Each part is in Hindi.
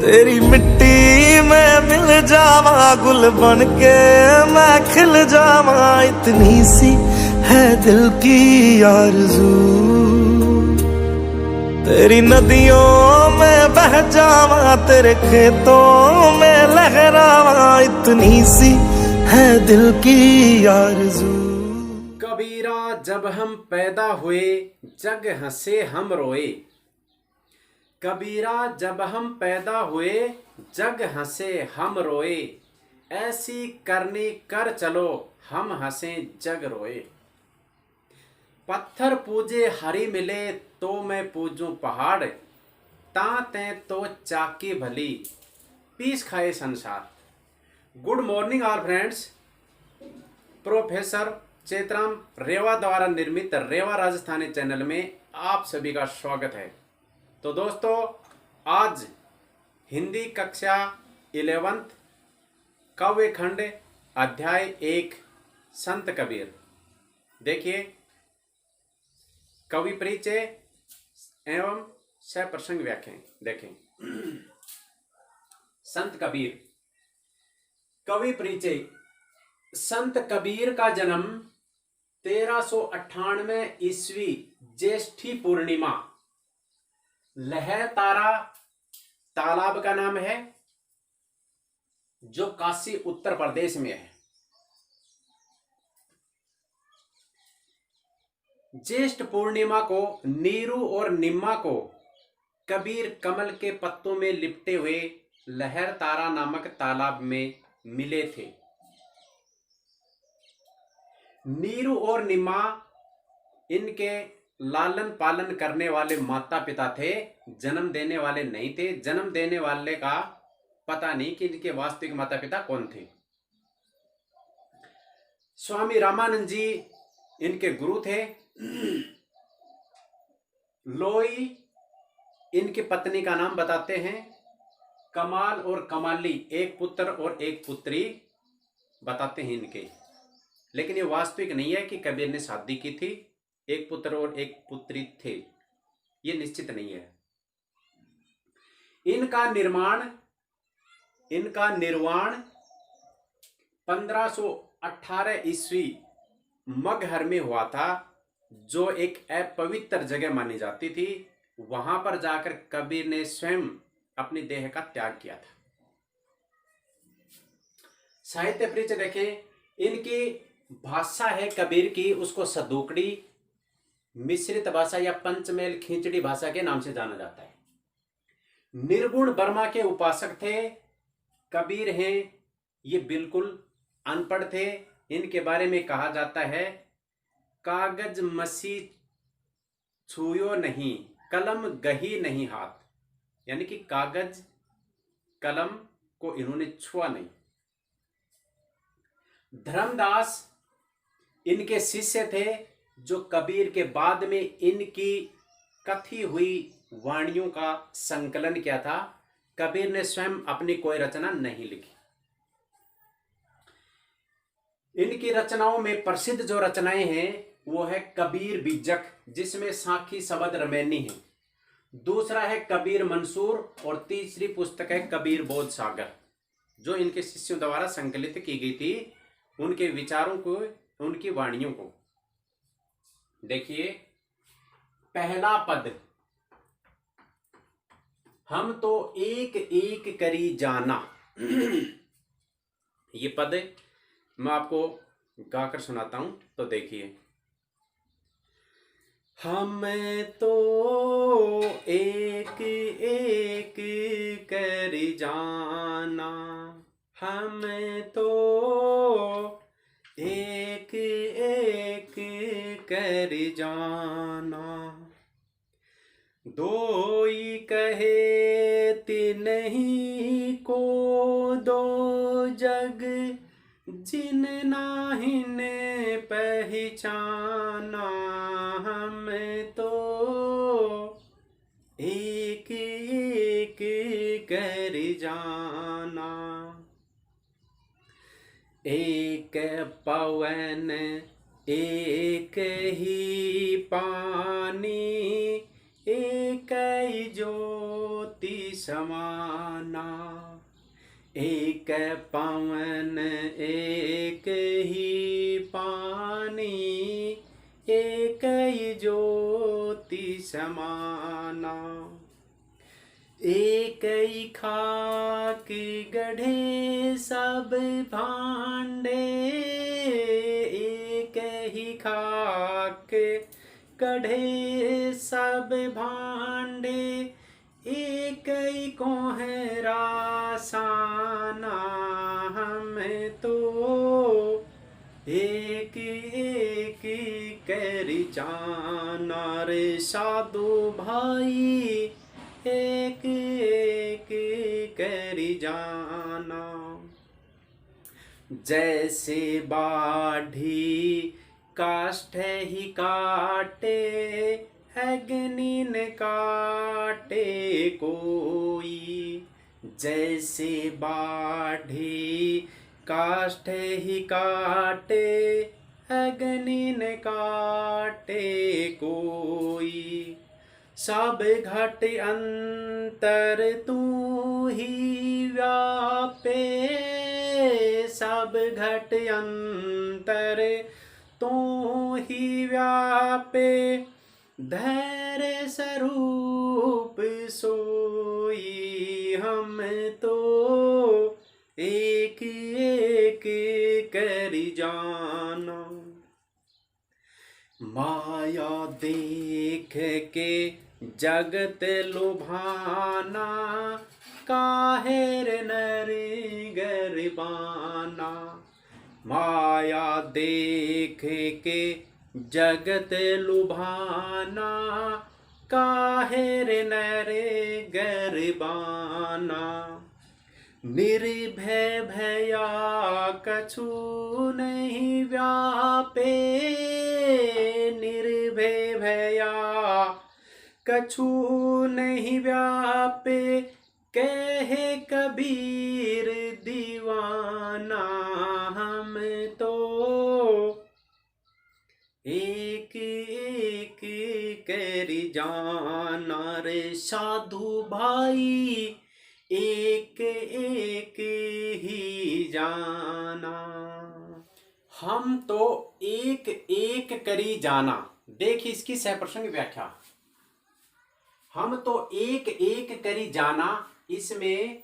तेरी मिट्टी में मिल जावा, गुल बन के मैं खिल जावा, इतनी सी है दिल की आरज़ू। तेरी नदियों में बह जावा, तेरे खेतों में लहरावा, इतनी सी है दिल की आरज़ू। कबीरा जब हम पैदा हुए, जग हंसे हम रोए। कबीरा जब हम पैदा हुए, जग हंसे हम रोए। ऐसी करनी कर चलो, हम हंसे जग रोए। पत्थर पूजे हरी मिले, तो मैं पूजूं पहाड़। तां तो चाकी भली, पीस खाए संसार। Good morning all friends. Professor Chetram Reva द्वारा निर्मित रेवा राजस्थानी चैनल में आप सभी का स्वागत है। तो दोस्तों, आज हिंदी कक्षा 11th काव्य खंड अध्याय 1 संत कबीर। देखिए, कवि परिचय एवं सप्रसंग व्याख्या देखें। संत कबीर। कवि परिचय। संत कबीर का जन्म 1398 ईस्वी ज्येष्ठी पूर्णिमा लहर तारा तालाब का नाम है, जो काशी उत्तर प्रदेश में है। ज्येष्ठ पूर्णिमा को नीरू और निम्मा को कबीर कमल के पत्तों में लिपटे हुए लहर तारा नामक तालाब में मिले थे। नीरू और निम्मा इनके लालन पालन करने वाले माता पिता थे, जन्म देने वाले नहीं थे। जन्म देने वाले का पता नहीं कि इनके वास्तविक माता पिता कौन थे। स्वामी रामानंद जी इनके गुरु थे। लोई इनकी पत्नी का नाम बताते हैं। कमाल और कमाली एक पुत्र और एक पुत्री बताते हैं इनके, लेकिन ये वास्तविक नहीं है कि कबीर ने शादी की थी, एक पुत्र और एक पुत्री थे, ये निश्चित नहीं है। इनका निर्वाण 1518 ईस्वी मगहर में हुआ था, जो एक अपवित्र जगह मानी जाती थी। वहां पर जाकर कबीर ने स्वयं अपनी देह का त्याग किया था। साहित्य परिचय देखें। इनकी भाषा है कबीर की, उसको सदूकड़ी, मिश्रित भाषा या पंचमेल खींचड़ी भाषा के नाम से जाना जाता है। निर्गुण बर्मा के उपासक थे। कबीर हैं, ये बिल्कुल अनपढ़ थे। इनके बारे में कहा जाता है, कागज मसी छुयो नहीं, कलम गही नहीं हाथ। यानी कि कागज कलम को इन्होंने छुआ नहीं। धर्मदास इनके शिष्य थे, जो कबीर के बाद में इनकी कथी हुई वाणियों का संकलन किया था। कबीर ने स्वयं अपनी कोई रचना नहीं लिखी। इनकी रचनाओं में प्रसिद्ध जो रचनाएं हैं वो है कबीर बीजक, जिसमें साखी शबद रमैनी है। दूसरा है कबीर मंसूर और तीसरी पुस्तक है कबीर बोध सागर, जो इनके शिष्यों द्वारा संकलित की गई थी, उनके विचारों को, उनकी वाणियों को। देखिए, पहला पद, हम तो एक एक करी जाना। ये पद मैं आपको गाकर सुनाता हूं, तो देखिए। हम तो एक एक करी जाना, हम तो एक एक कर जाना, दोई कहे तिन्हीं को दो जग, जिन नाहिन पहचाना। हम तो एक एक कर जाना, एक पवन एक ही पानी, एक ही ज्योति समाना। एक पवन एक ही पानी, एक ही ज्योति समाना। एक ही खाक गढ़े सब भांडे, एक ही खाक गढ़े सब भांडे, एक ही कोहरा साना। हम तो एक एक करी जाना रे साधु भाई, एक एक करी जाना। जैसे बाढ़ी काष्ठ ही काटे, अग्नि न काटे कोई। जैसे बाढ़ी काष्ठ ही काटे, अग्नि न काटे कोई। सब घट अंतर तू ही व्यापे, सब घट अंतर तू ही व्यापे। धैर्य स्वरूप सोई, हम तो एक एक करी जाना। माया देख के जगत लुभाना, काहेर नर गरबाना। माया देख के जगत लुभाना, काहेर नर गरबाना। निर्भय भया कछु नहीं व्यापे, निर्भय भया कछु नहीं व्यापे। कहे कबीर दीवाना, हम तो एक एक करी जाना रे साधु भाई, एक एक ही जाना। हम तो एक एक करी जाना। देख इसकी सहप्रसंग व्याख्या। हम तो एक एक करी जाना, इसमें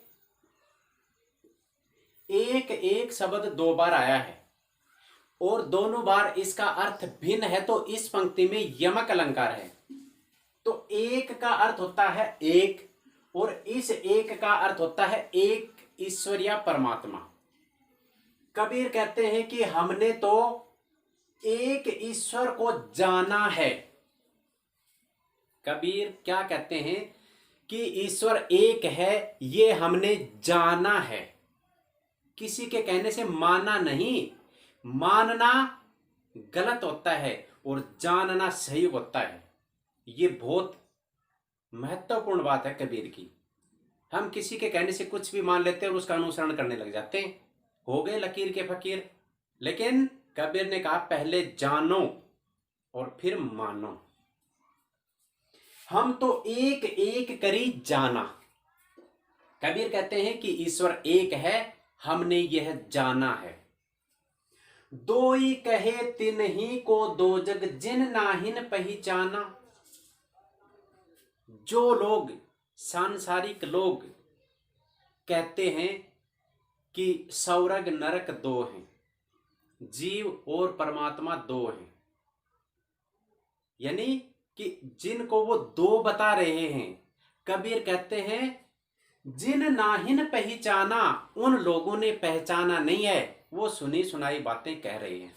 एक एक शब्द दो बार आया है और दोनों बार इसका अर्थ भिन्न है, तो इस पंक्ति में यमक अलंकार है। तो एक का अर्थ होता है एक, और इस एक का अर्थ होता है एक ईश्वर या परमात्मा। कबीर कहते हैं कि हमने तो एक ईश्वर को जाना है। कबीर क्या कहते हैं कि ईश्वर एक है, ये हमने जाना है। किसी के कहने से माना नहीं। मानना गलत होता है और जानना सही होता है। ये बहुत महत्वपूर्ण बात है कबीर की। हम किसी के कहने से कुछ भी मान लेते हैं और उसका अनुसरण करने लग जाते हैं, हो गए लकीर के फकीर। लेकिन कबीर ने कहा पहले जानो और फिर मानो। हम तो एक एक करी जाना। कबीर कहते हैं कि ईश्वर एक है, हमने यह जाना है। दो ही कहे तिन ही को दो जग, जिन नाहिन पहचाना। जो लोग सांसारिक लोग कहते हैं कि स्वर्ग नरक दो हैं, जीव और परमात्मा दो हैं, यानी कि जिनको वो दो बता रहे हैं, कबीर कहते हैं जिन नाहिन पहचाना, उन लोगों ने पहचाना नहीं है, वो सुनी सुनाई बातें कह रहे हैं।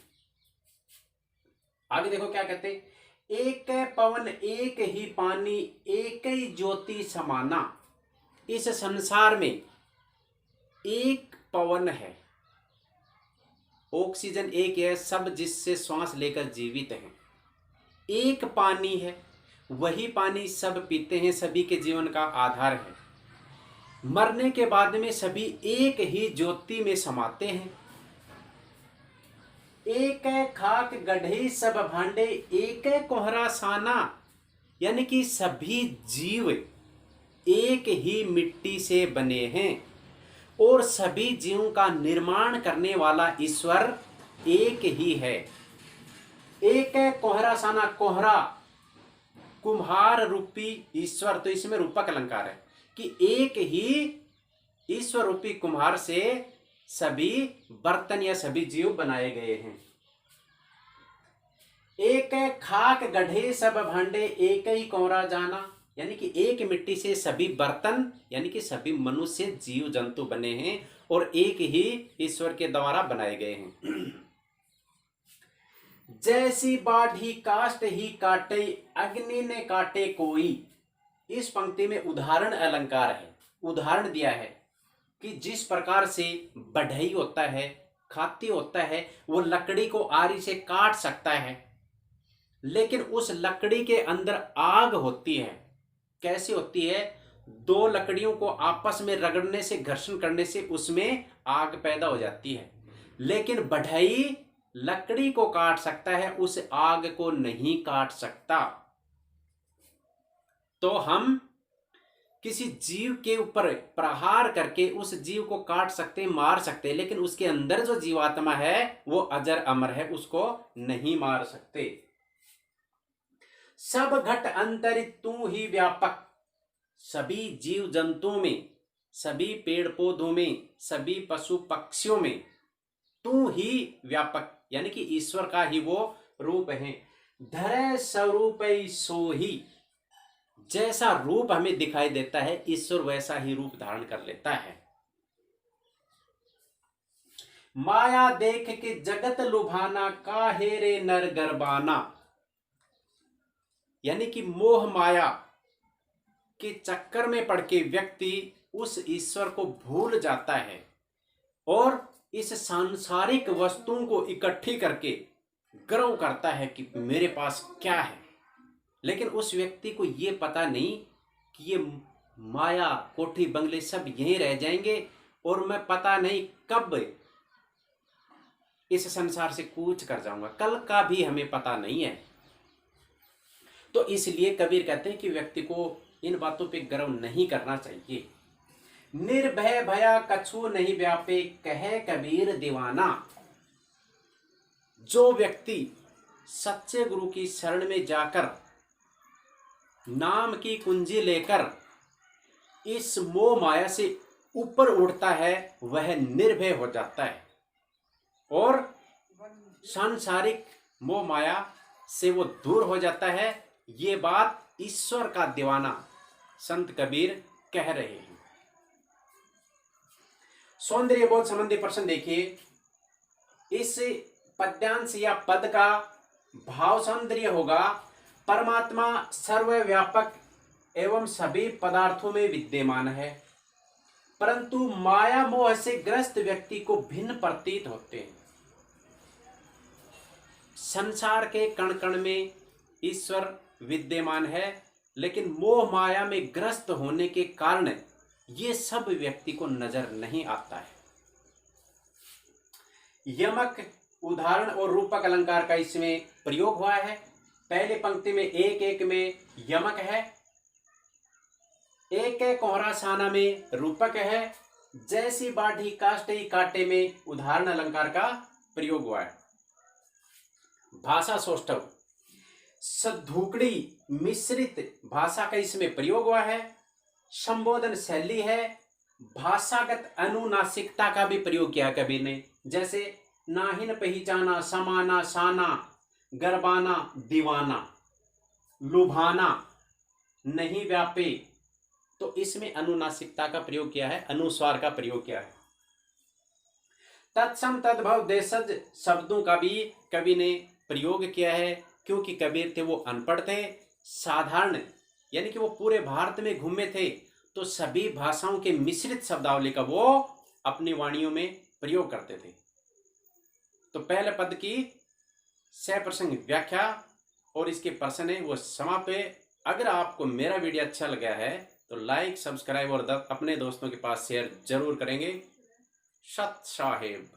आगे देखो क्या कहते हैं, एक पवन एक ही पानी, एक ही ज्योति समाना। इस संसार में एक पवन है, ऑक्सीजन एक है, सब जिससे श्वास लेकर जीवित हैं। एक पानी है, वही पानी सब पीते हैं, सभी के जीवन का आधार है। मरने के बाद में सभी एक ही ज्योति में समाते हैं। एक खाक गढ़े सब भांडे, एक कोहरा साना, यानी कि सभी जीव एक ही मिट्टी से बने हैं और सभी जीवों का निर्माण करने वाला ईश्वर एक ही है। एक है कोहरा साना, कोहरा कुम्हार रूपी ईश्वर, तो इसमें रूपक अलंकार है कि एक ही ईश्वर रूपी कुम्हार से सभी बर्तन या सभी जीव बनाए गए हैं। एक है खाक गढ़े सब भांडे, एक ही कोहरा जाना, यानी कि एक मिट्टी से सभी बर्तन यानी कि सभी मनुष्य जीव जंतु बने हैं और एक ही ईश्वर के द्वारा बनाए गए हैं। जैसी बाढ़ी काष्ट ही काटे, अग्नि ने काटे कोई। इस पंक्ति में उदाहरण अलंकार है, उदाहरण दिया है कि जिस प्रकार से बढ़ई होता है, खाती होता है, वो लकड़ी को आरी से काट सकता है, लेकिन उस लकड़ी के अंदर आग होती है। कैसी होती है? दो लकड़ियों को आपस में रगड़ने से, घर्षण करने से उसमें आग पैदा हो जाती है, लेकिन बढ़ई लकड़ी को काट सकता है, उस आग को नहीं काट सकता। तो हम किसी जीव के ऊपर प्रहार करके उस जीव को काट सकते, मार सकते, लेकिन उसके अंदर जो जीवात्मा है वो अजर अमर है, उसको नहीं मार सकते। सब घट अंतरित तू ही व्यापक, सभी जीव जंतुओं में, सभी पेड़ पौधों में, सभी पशु पक्षियों में तू ही व्यापक यानी कि ईश्वर का ही वो रूप है। धरे स्वरूप सो ही, जैसा रूप हमें दिखाई देता है ईश्वर वैसा ही रूप धारण कर लेता है। माया देख के जगत लुभाना, काहे रे नर गरबाना, यानी कि मोह माया के चक्कर में पड़ के व्यक्ति उस ईश्वर को भूल जाता है और इस सांसारिक वस्तुओं को इकट्ठी करके गर्व करता है कि मेरे पास क्या है, लेकिन उस व्यक्ति को ये पता नहीं कि ये माया कोठी बंगले सब यहीं रह जाएंगे और मैं पता नहीं कब इस संसार से कूच कर जाऊंगा, कल का भी हमें पता नहीं है। तो इसलिए कबीर कहते हैं कि व्यक्ति को इन बातों पे गर्व नहीं करना चाहिए। निर्भय भया कछु नहीं व्यापे, कहे कबीर दीवाना। जो व्यक्ति सच्चे गुरु की शरण में जाकर नाम की कुंजी लेकर इस मोह माया से ऊपर उठता है, वह निर्भय हो जाता है और सांसारिक मोह माया से वो दूर हो जाता है। ये बात ईश्वर का दीवाना संत कबीर कह रहे हैं। सौंदर्य बोध संबंधी प्रश्न देखिए। इस पद्यांश या पद का भाव सौंदर्य होगा, परमात्मा सर्वव्यापक एवं सभी पदार्थों में विद्यमान है, परंतु माया मोह से ग्रस्त व्यक्ति को भिन्न प्रतीत होते हैं। संसार के कण कण में ईश्वर विद्यमान है, लेकिन मोह माया में ग्रस्त होने के कारण ये सब व्यक्ति को नजर नहीं आता है। यमक उदाहरण और रूपक अलंकार का इसमें प्रयोग हुआ है। पहले पंक्ति में एक एक में यमक है, एक कोहरा साना में रूपक है, जैसी बाढ़ी काष्टे काटे में उदाहरण अलंकार का प्रयोग हुआ है। भाषा सौष्ठव सद्धूकड़ी मिश्रित भाषा का इसमें प्रयोग हुआ है। संबोधन शैली है, भाषागत अनुनासिकता का भी प्रयोग किया कबीर ने, जैसे नाहिन पहचाना, समाना, साना, गरबाना, दीवाना, लुभाना, नहीं व्यापे, तो इसमें अनुनासिकता का प्रयोग किया है, अनुस्वार का प्रयोग किया है। तत्सम तद्भव देशज शब्दों का भी कवि ने प्रयोग किया है, क्योंकि कबीर थे वो अनपढ़ थे, साधारण यानी कि वो पूरे भारत में घूमे थे, तो सभी भाषाओं के मिश्रित शब्दावली का वो अपनी वाणियों में प्रयोग करते थे। तो पहले पद की सप्रसंग व्याख्या और इसके प्रश्न है वो समाप्त है। अगर आपको मेरा वीडियो अच्छा लगा है तो लाइक, सब्सक्राइब और अपने दोस्तों के पास शेयर जरूर करेंगे। सत साहेब।